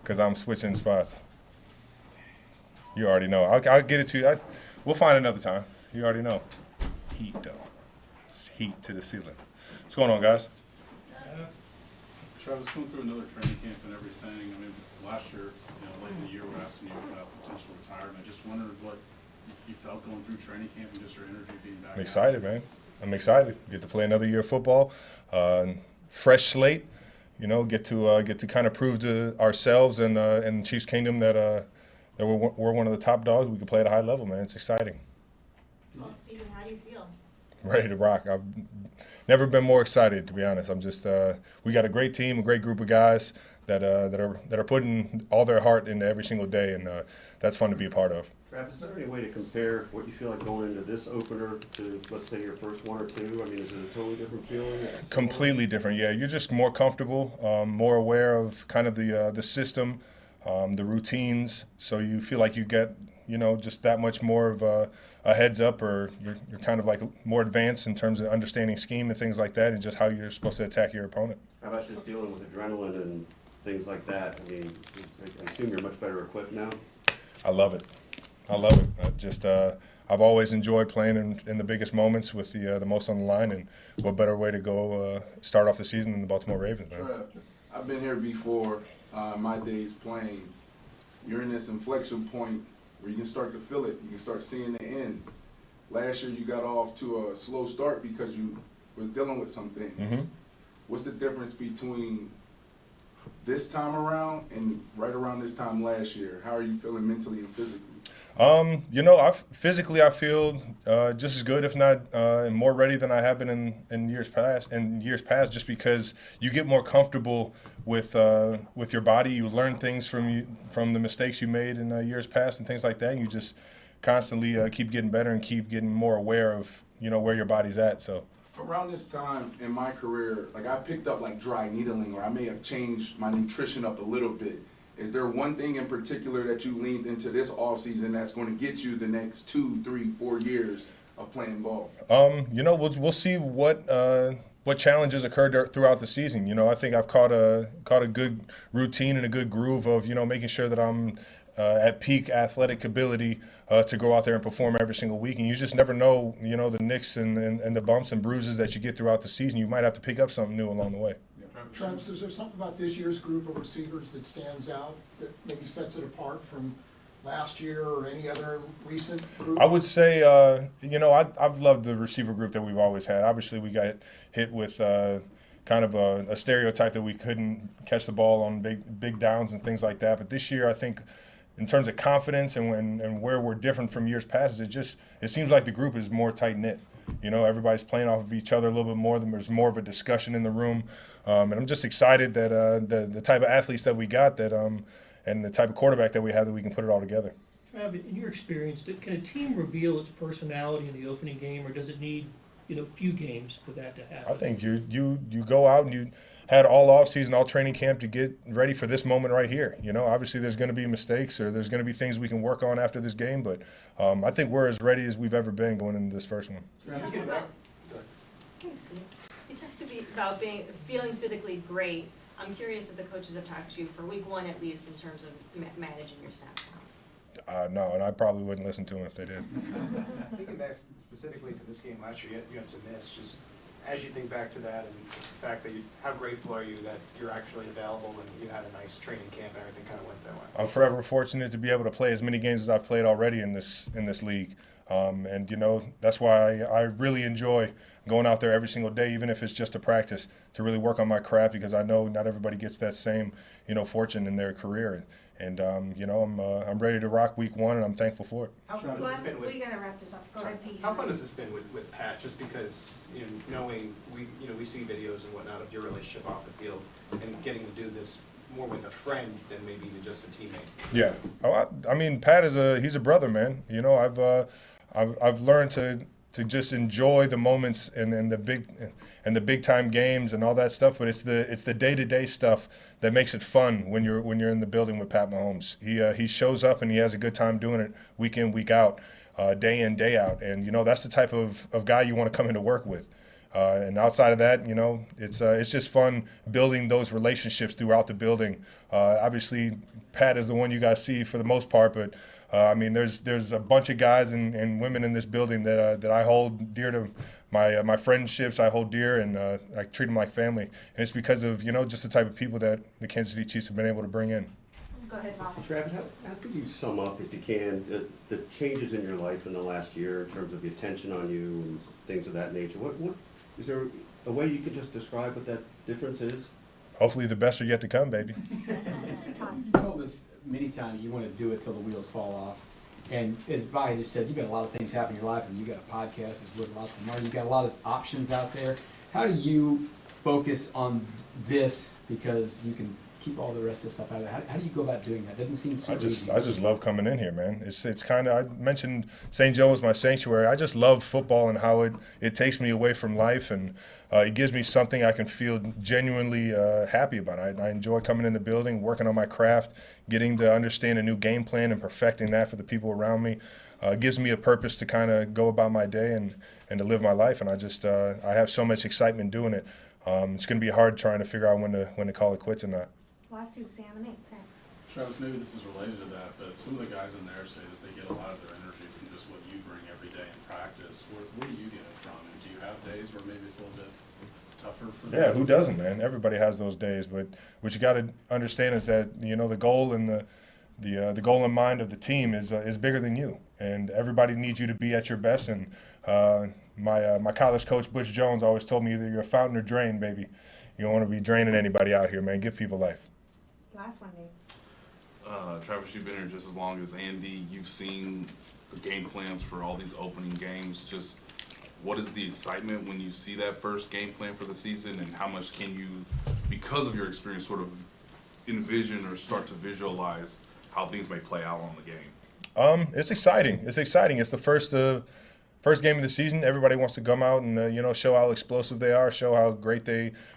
because I'm switching spots. You already know. I'll get it to you. We'll find another time. You already know. Heat, though. It's heat to the ceiling. What's going on, guys? Travis, going through another training camp and everything. I mean, last year, late in the year, we're asking you about potential retirement. I just wondered what you felt going through training camp and just your energy being back. I'm excited, man. I'm excited. Get to play another year of football. Fresh slate. Get to kind of prove to ourselves and Chiefs Kingdom that we're one of the top dogs. We can play at a high level, man. It's exciting. Next season, how do you feel? Ready to rock. I've never been more excited, to be honest. I'm just we got a great team, a great group of guys that are putting all their heart into every single day, and that's fun to be a part of. Travis, is there any way to compare what you feel like going into this opener to, let's say, your first one or two? I mean, is it a totally different feeling? Completely different, yeah. You're just more comfortable, more aware of kind of the system, the routines, so you feel like you get just that much more of a heads up, or you're kind of like more advanced in terms of understanding scheme and things like that, and just how you're supposed to attack your opponent. How about just dealing with adrenaline and things like that? I mean, I assume you're much better equipped now. I love it. I love it. I've always enjoyed playing in the biggest moments with the most on the line, and what better way to go start off the season than the Baltimore Ravens, man. I've been here before, my days playing. You're in this inflection point where you can start to feel it. You can start seeing the end. Last year you got off to a slow start because you was dealing with some things. Mm-hmm. What's the difference between this time around and right around this time last year? How are you feeling mentally and physically? Physically I feel just as good, if not more ready than I have been in years past. Just because you get more comfortable with your body, you learn things from the mistakes you made in years past and things like that. And you just constantly keep getting better and keep getting more aware of where your body's at. So. Around this time in my career, like I picked up like dry needling, or I may have changed my nutrition up a little bit. Is there one thing in particular that you leaned into this offseason that's going to get you the next 2, 3, 4 years of playing ball? We'll see what challenges occurred throughout the season. I think I've caught a good routine and a good groove of making sure that I'm at peak athletic ability to go out there and perform every single week. And you just never know, the nicks and the bumps and bruises that you get throughout the season. You might have to pick up something new along the way. Travis, is there something about this year's group of receivers that stands out that maybe sets it apart from last year or any other recent group? I would say, I've loved the receiver group that we've always had. Obviously, we got hit with kind of a stereotype that we couldn't catch the ball on big downs and things like that. But this year, I think, in terms of confidence and where we're different from years past, it seems like the group is more tight-knit. Everybody's playing off of each other a little bit more. There's more of a discussion in the room. And I'm just excited that the type of athletes that we got and the type of quarterback that we have, that we can put it all together. Travis, in your experience, can a team reveal its personality in the opening game, or does it need few games for that to happen? I think you go out and you had all offseason, all training camp to get ready for this moment right here. Obviously there's going to be mistakes, or there's going to be things we can work on after this game, but I think we're as ready as we've ever been going into this first one. You talked about feeling physically great. I'm curious if the coaches have talked to you for week one, at least, in terms of managing your snap count. No, and I probably wouldn't listen to them if they did. Thinking back specifically to this game last year, you had to miss. Just as you think back to that, and the fact that how grateful are you that you're actually available and you had a nice training camp and everything kind of went that way? I'm forever fortunate to be able to play as many games as I've played already in this league. And that's why I really enjoy going out there every single day, even if it's just a practice, to really work on my craft, because I know not everybody gets that same fortune in their career. And I'm ready to rock week one, and I'm thankful for it. How fun has this been We gotta wrap this up. Go ahead, Pete. How fun has this been with Pat? Just because knowing we see videos and whatnot of your relationship off the field, and getting to do this more with a friend than maybe even just a teammate. Yeah. I mean, Pat he's a brother, man. I've learned to just enjoy the moments and the big time games and all that stuff. But it's the day-to-day stuff that makes it fun when you're in the building with Pat Mahomes. He shows up and he has a good time doing it week in, week out, day in, day out. And that's the type of guy you want to come into work with. And outside of that, it's just fun building those relationships throughout the building. Obviously, Pat is the one you guys see for the most part, but I mean, there's a bunch of guys and women in this building that I hold dear to. My friendships I hold dear, and I treat them like family. And it's because of just the type of people that the Kansas City Chiefs have been able to bring in. Go ahead, Bob. Travis, how could you sum up, if you can, the changes in your life in the last year in terms of the attention on you and things of that nature? What is there a way you could just describe what that difference is? Hopefully the best are yet to come, baby. You told us many times you want to do it till the wheels fall off. And as Vi just said, you've got a lot of things happening in your life, and you got a podcast that's worth lots of money. You've got a lot of options out there. How do you focus on this, because you can keep all the rest of the stuff out of it? How do you go about doing that? It doesn't seem so easy. I just love coming in here, man. It's kind of, I mentioned St. Joe is my sanctuary. I just love football and how it takes me away from life, and it gives me something I can feel genuinely happy about. I enjoy coming in the building, working on my craft, getting to understand a new game plan and perfecting that for the people around me. It gives me a purpose to kind of go about my day and to live my life, and I have so much excitement doing it. It's going to be hard trying to figure out when to call it quits or not. Last two, Sam and Nate. Sam. Travis, maybe this is related to that, but some of the guys in there say that they get a lot of their energy from just what you bring every day in practice. Where do you get it from? And do you have days where maybe it's a little bit tougher for them? Yeah, who doesn't, man? Everybody has those days, but what you got to understand is that the goal and the goal in mind of the team is bigger than you, and everybody needs you to be at your best. And my college coach Butch Jones always told me either you're a fountain or drain, baby. You don't want to be draining anybody out here, man. Give people life. Last one, Nate. Travis, you've been here just as long as Andy. You've seen the game plans for all these opening games. Just what is the excitement when you see that first game plan for the season, and how much can you, because of your experience, sort of envision or start to visualize how things may play out on the game? It's exciting. It's exciting. It's the first game of the season. Everybody wants to come out and show how explosive they are, show how great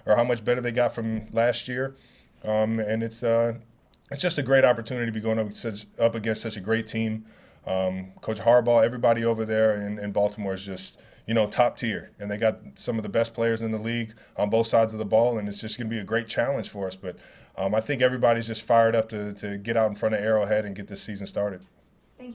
how much better they got from last year, and it's just a great opportunity to be going up against such a great team. Coach Harbaugh, everybody over there in Baltimore is just top tier, and they got some of the best players in the league on both sides of the ball, and it's just going to be a great challenge for us. But I think everybody's just fired up to get out in front of Arrowhead and get this season started.